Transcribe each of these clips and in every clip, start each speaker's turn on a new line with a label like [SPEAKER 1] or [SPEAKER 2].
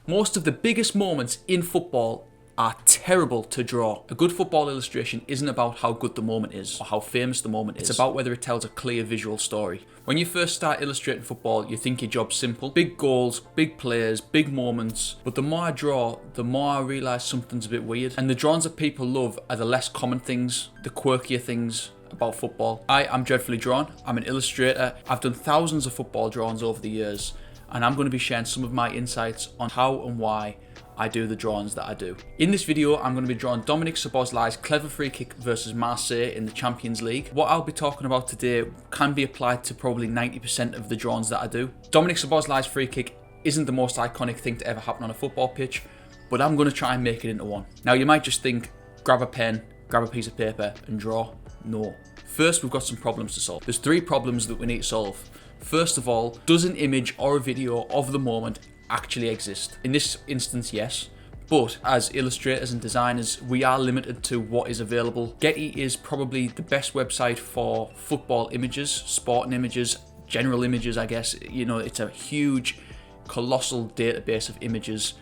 [SPEAKER 1] Most of the biggest moments in football are terrible to draw. A good football illustration isn't about how good the moment is or how famous the moment is. It's about whether it tells a clear visual story. When you first start illustrating football, you think your job's simple. Big goals, big players, big moments. But the more I draw, the more I realise something's a bit weird. And the drawings that people love are the less common things, the quirkier things about football. I'm dreadfully drawn. I'm an illustrator. I've done thousands of football drawings over the years, and I'm going to be sharing some of my insights on how and why I do the drawings that I do. In this video, I'm going to be drawing Dominik Szoboszlai's clever free kick versus Marseille in the Champions League. What I'll be talking about today can be applied to probably 90% of the drawings that I do. Dominik Szoboszlai's free kick isn't the most iconic thing to ever happen on a football pitch, but I'm going to try and make it into one. Now, you might just think, grab a pen, grab a piece of paper and draw. No. First, we've got some problems to solve. There's 3 problems that we need to solve. First of all, does an image or a video of the moment actually exist? In this instance, yes, but as illustrators and designers, we are limited to what is available. Getty is probably the best website for football images, sporting images, general images, I guess. You know, it's a huge, colossal database of images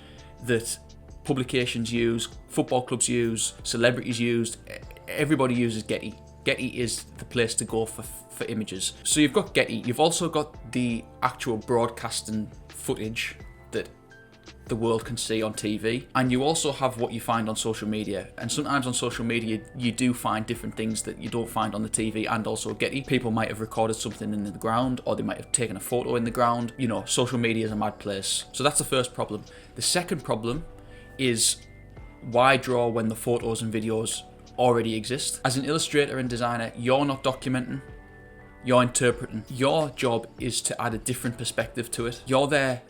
[SPEAKER 1] that publications use, football clubs use, celebrities use, everybody uses Getty. Getty is the place to go for images. So you've got Getty, you've also got the actual broadcasting footage that the world can see on TV, and you also have what you find on social media. And sometimes on social media you do find different things that you don't find on the TV and also Getty. People might have recorded something in the ground, or they might have taken a photo in the ground. You know, social media is a mad place. So that's the first problem. The second problem is, why draw when the photos and videos already exist? As an illustrator and designer, you're not documenting, you're interpreting. Your job is to add a different perspective to it. You're there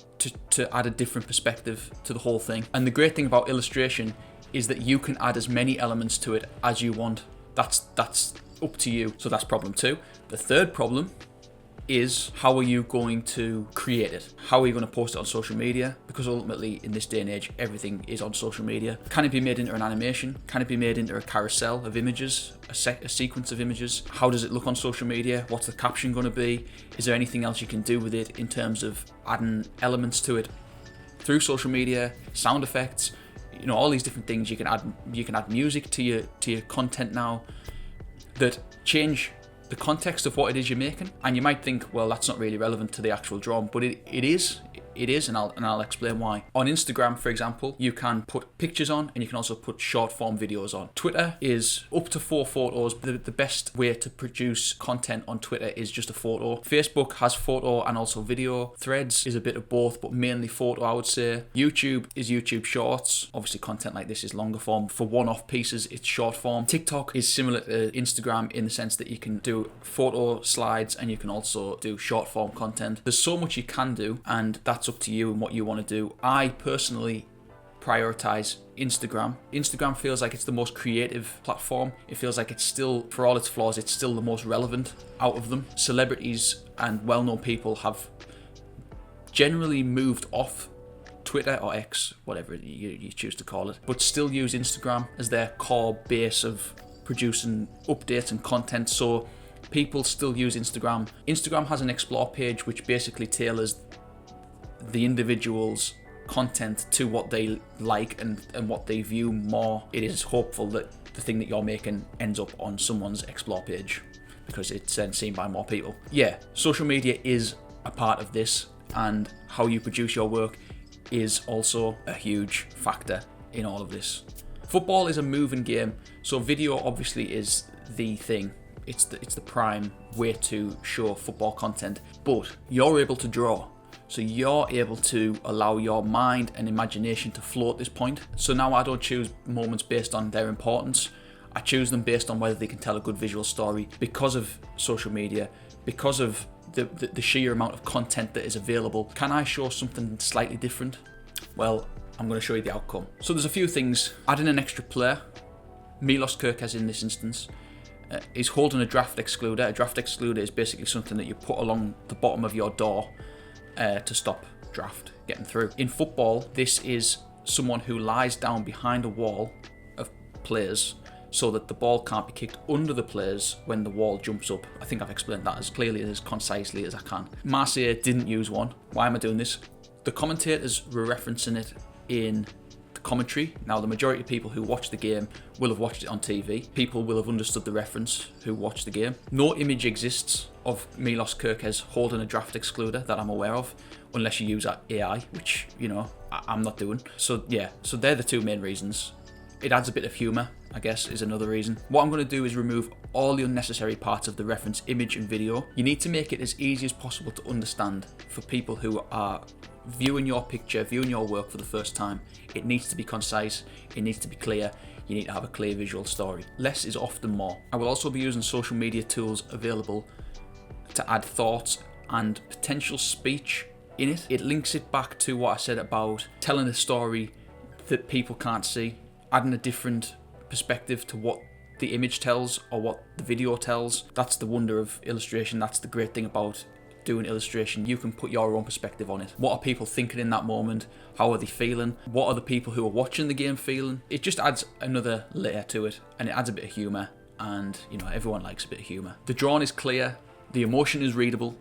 [SPEAKER 1] to add a different perspective to the whole thing. And the great thing about illustration is that you can add as many elements to it as you want. That's up to you. So that's problem 2. The third problem is, how are you going to create it? How are you going to post it on social media? Because ultimately, in this day and age, everything is on social media. Can it be made into an animation? Can it be made into a carousel of images, a sequence of images? How does it look on social media? What's the caption going to be? Is there anything else you can do with it in terms of adding elements to it through social media, sound effects, you know, all these different things you can add. You can add music to your content now that change the context of what it is you're making. And you might think, well, that's not really relevant to the actual drawing, but it is, and I'll explain why. On Instagram, for example, you can put pictures on, and you can also put short form videos on. Twitter is up to 4 photos. The best way to produce content on Twitter is just a photo. Facebook has photo and also video. Threads is a bit of both, but mainly photo, I would say. YouTube is YouTube Shorts. Obviously, content like this is longer form. For one-off pieces, it's short form. TikTok is similar to Instagram in the sense that you can do photo slides and you can also do short form content. There's so much you can do, and that's up to you and what you want to do. I personally prioritize Instagram. Instagram feels like it's the most creative platform. It feels like it's still, for all its flaws, it's still the most relevant out of them. Celebrities and well-known people have generally moved off Twitter or X, whatever you choose to call it, but still use Instagram as their core base of producing updates and content. So people still use Instagram. Instagram has an explore page which basically tailors the individual's content to what they like and what they view more. It is hopeful that the thing that you're making ends up on someone's explore page because it's then seen by more people. Yeah, social media is a part of this, and how you produce your work is also a huge factor in all of this. Football is a moving game, so video obviously is the thing. It's the prime way to show football content, but you're able to draw. So you're able to allow your mind and imagination to flow at this point. So now I don't choose moments based on their importance. I choose them based on whether they can tell a good visual story. Because of social media, because of the sheer amount of content that is available, can I show something slightly different? Well, I'm going to show you the outcome. So there's a few things. Adding an extra player. Milos Kerkez in this instance is holding a draft excluder. A draft excluder is basically something that you put along the bottom of your door to stop draft getting through. In football, this is someone who lies down behind a wall of players so that the ball can't be kicked under the players when the wall jumps up. I think I've explained that as clearly, as concisely as I can. Marseille didn't use one. Why am I doing this? The commentators were referencing it in the commentary. Now, the majority of people who watch the game will have watched it on TV. People will have understood the reference who watched the game. No image exists of Milos Kerkez holding a draft excluder that I'm aware of, unless you use AI, which, you know, I'm not doing. So yeah, so they're the two main reasons. It adds a bit of humour, I guess, is another reason. What I'm going to do is remove all the unnecessary parts of the reference image and video. You need to make it as easy as possible to understand for people who are viewing your picture, viewing your work for the first time. It needs to be concise, it needs to be clear, you need to have a clear visual story. Less is often more. I will also be using social media tools available to add thoughts and potential speech in it. It links it back to what I said about telling a story that people can't see, adding a different perspective to what the image tells or what the video tells. That's the wonder of illustration. That's the great thing about doing illustration. You can put your own perspective on it. What are people thinking in that moment? How are they feeling? What are the people who are watching the game feeling? It just adds another layer to it, and it adds a bit of humour, and you know, everyone likes a bit of humour. The drawing is clear, the emotion is readable,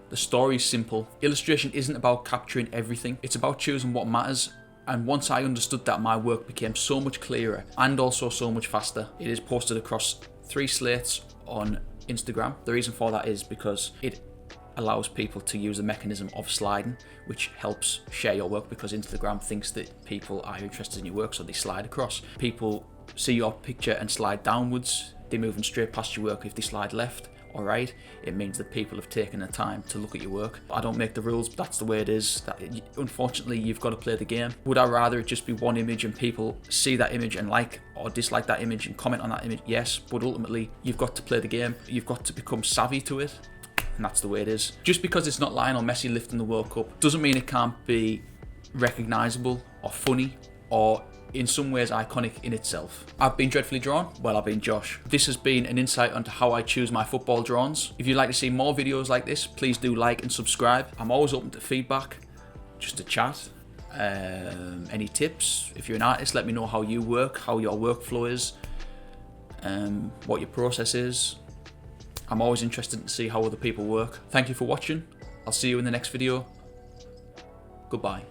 [SPEAKER 1] the story is simple. Illustration isn't about capturing everything, it's about choosing what matters. And once I understood that, my work became so much clearer and also so much faster. It is posted across 3 slates on Instagram. The reason for that is because it allows people to use the mechanism of sliding, which helps share your work, because Instagram thinks that people are interested in your work, so they slide across. People see your picture and slide downwards. They're moving straight past your work. If they slide left or right, it means that people have taken the time to look at your work. I don't make the rules, but that's the way it is. Unfortunately, you've got to play the game. Would I rather it just be one image and people see that image and like or dislike that image and comment on that image? Yes, but ultimately, you've got to play the game. You've got to become savvy to it, and that's the way it is. Just because it's not Lionel Messi lifting the World Cup doesn't mean it can't be recognisable or funny or in some ways iconic in itself. I've been Dreadfully Drawn. Well, I've been Josh. This has been an insight onto how I choose my football drawings. If you'd like to see more videos like this, please do like and subscribe. I'm always open to feedback, just to chat. Any tips? If you're an artist, let me know how you work, how your workflow is, what your process is. I'm always interested to see how other people work. Thank you for watching. I'll see you in the next video. Goodbye.